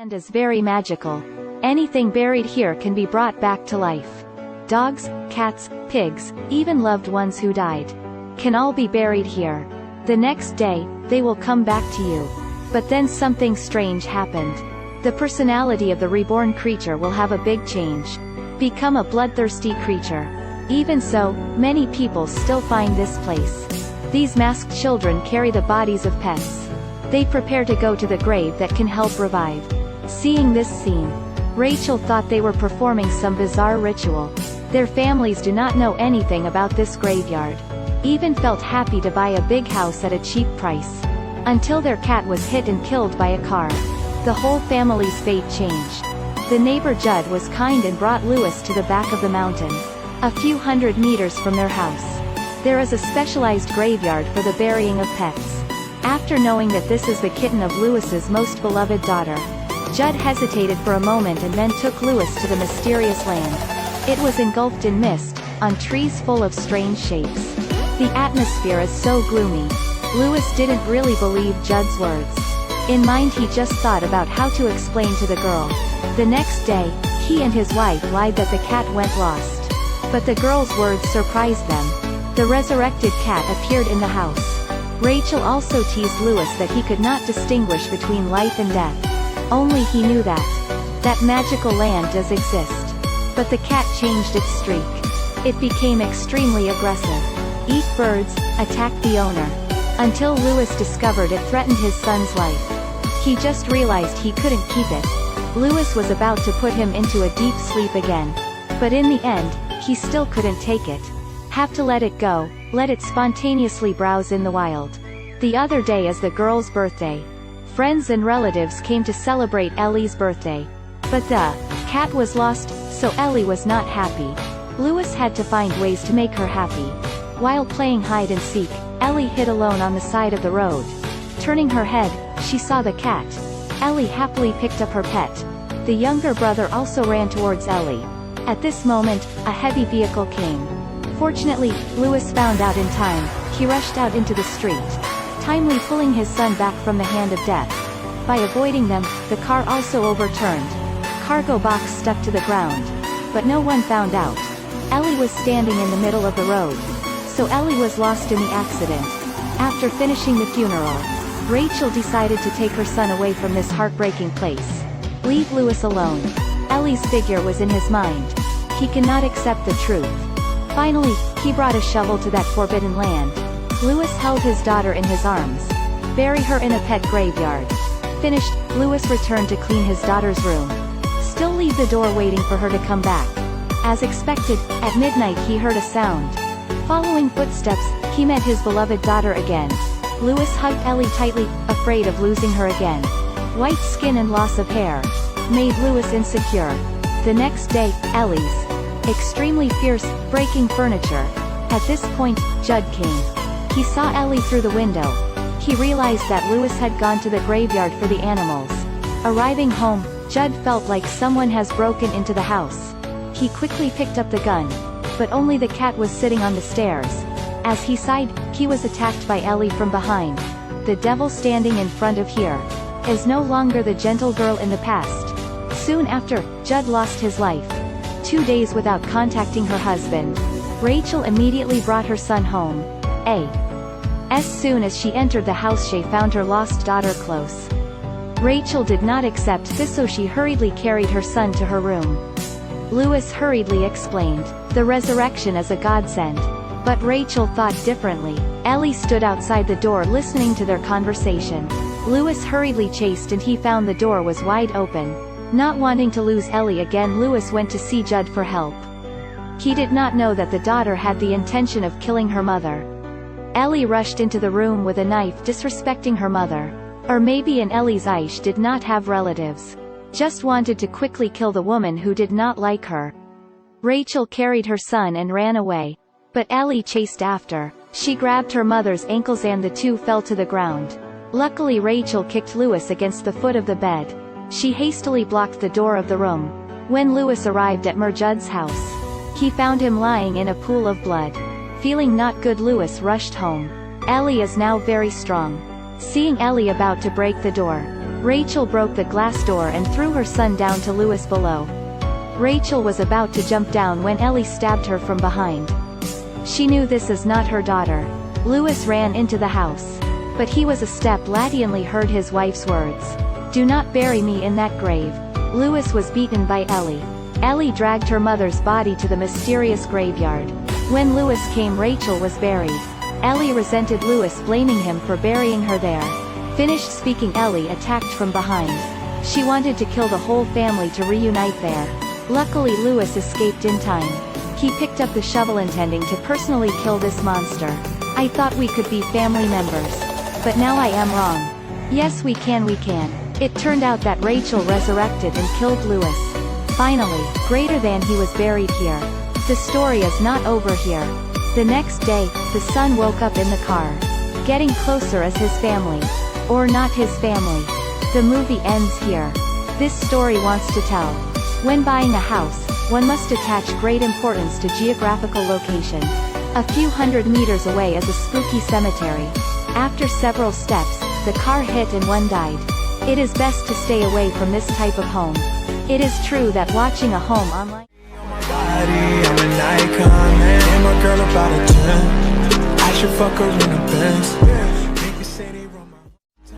land is very magical. Anything buried here can be brought back to life. Dogs, cats, pigs, even loved ones who died, can all be buried here. The next day, they will come back to you. But then something strange happened. The personality of the reborn creature will have a big change. Become a bloodthirsty creature. Even so, many people still find this place. These masked children carry the bodies of pets. They prepare to go to the grave that can help revive. Seeing this scene, Rachel thought they were performing some bizarre ritual. Their families do not know anything about this graveyard. Even felt happy to buy a big house at a cheap price. Until their cat was hit and killed by a car. The whole family's fate changed. The neighbor Judd was kind and brought Lewis to the back of the mountain. A few hundred meters from their house, there is a specialized graveyard for the burying of pets. After knowing that this is the kitten of Lewis's most beloved daughter, Judd hesitated for a moment and then took Lewis to the mysterious land. It was engulfed in mist, on trees full of strange shapes. The atmosphere is so gloomy. Lewis didn't really believe Judd's words. In mind he just thought about how to explain to the girl. The next day, he and his wife lied that the cat went lost. But the girl's words surprised them. The resurrected cat appeared in the house. Rachel also teased Lewis that he could not distinguish between life and death. Only he knew that magical land does exist. But the cat changed its streak. It became extremely aggressive. Eat birds, attack the owner. Until Lewis discovered it threatened his son's life. He just realized he couldn't keep it. Lewis was about to put him into a deep sleep again. But in the end, he still couldn't take it. Have to let it go, let it spontaneously browse in the wild. The other day is the girl's birthday. Friends and relatives came to celebrate Ellie's birthday. But the cat was lost, so Ellie was not happy. Lewis had to find ways to make her happy. While playing hide and seek, Ellie hid alone on the side of the road. Turning her head, she saw the cat. Ellie happily picked up her pet. The younger brother also ran towards Ellie. At this moment, a heavy vehicle came. Fortunately, Lewis found out in time. He rushed out into the street, timely pulling his son back from the hand of death. By avoiding them, the car also overturned. Cargo box stuck to the ground. But no one found out. Ellie was standing in the middle of the road. So Ellie was lost in the accident. After finishing the funeral, Rachel decided to take her son away from this heartbreaking place. Leave Lewis alone. Ellie's figure was in his mind. He cannot accept the truth. Finally, he brought a shovel to that forbidden land. Lewis held his daughter in his arms. Bury her in a pet graveyard. Finished, Lewis returned to clean his daughter's room. Still leave the door waiting for her to come back. As expected, at midnight he heard a sound. Following footsteps, he met his beloved daughter again. Lewis hugged Ellie tightly, afraid of losing her again. White skin and loss of hair made Lewis insecure. The next day, Ellie's extremely fierce, breaking furniture. At this point, Judd came. He saw Ellie through the window. He realized that Lewis had gone to the graveyard for the animals. Arriving home, Judd felt like someone has broken into the house. He quickly picked up the gun. But only the cat was sitting on the stairs. As he sighed, he was attacked by Ellie from behind. The devil standing in front of here is no longer the gentle girl in the past. Soon after, Judd lost his life. 2 days without contacting her husband. Rachel immediately brought her son home. As soon as she entered the house, she found her lost daughter close. Rachel did not accept this, so she hurriedly carried her son to her room. Lewis hurriedly explained, the resurrection is a godsend. But Rachel thought differently. Ellie stood outside the door listening to their conversation. Lewis hurriedly chased and he found the door was wide open. Not wanting to lose Ellie again, Lewis went to see Judd for help. He did not know that the daughter had the intention of killing her mother. Ellie rushed into the room with a knife, disrespecting her mother. Or maybe in Ellie's eyes she did not have relatives. Just wanted to quickly kill the woman who did not like her. Rachel carried her son and ran away. But Ellie chased after. She grabbed her mother's ankles and the two fell to the ground. Luckily Rachel kicked Lewis against the foot of the bed. She hastily blocked the door of the room. When Lewis arrived at Judd's house, he found him lying in a pool of blood. Feeling not good, Lewis rushed home. Ellie is now very strong. Seeing Ellie about to break the door, Rachel broke the glass door and threw her son down to Louis below. Rachel was about to jump down when Ellie stabbed her from behind. She knew this is not her daughter. Louis ran into the house. But he was a step late and heard his wife's words. "Do not bury me in that grave." Louis was beaten by Ellie. Ellie dragged her mother's body to the mysterious graveyard. When Louis came, Rachel was buried. Ellie resented Louis, blaming him for burying her there. Finished speaking, Ellie attacked from behind. She wanted to kill the whole family to reunite there. Luckily, Louis escaped in time. He picked up the shovel intending to personally kill this monster. "I thought we could be family members. But now I am wrong. Yes, we can. It turned out that Rachel resurrected and killed Louis. Finally, greater than he was buried here. The story is not over here. The next day, the son woke up in the car. Getting closer as his family. Or not his family. The movie ends here. This story wants to tell. When buying a house, one must attach great importance to geographical location. A few hundred meters away is a spooky cemetery. After several steps, the car hit and one died. It is best to stay away from this type of home. It is true that watching a home online. I'm an icon, man. And my girl about a 10. I should fuck her in a Benz.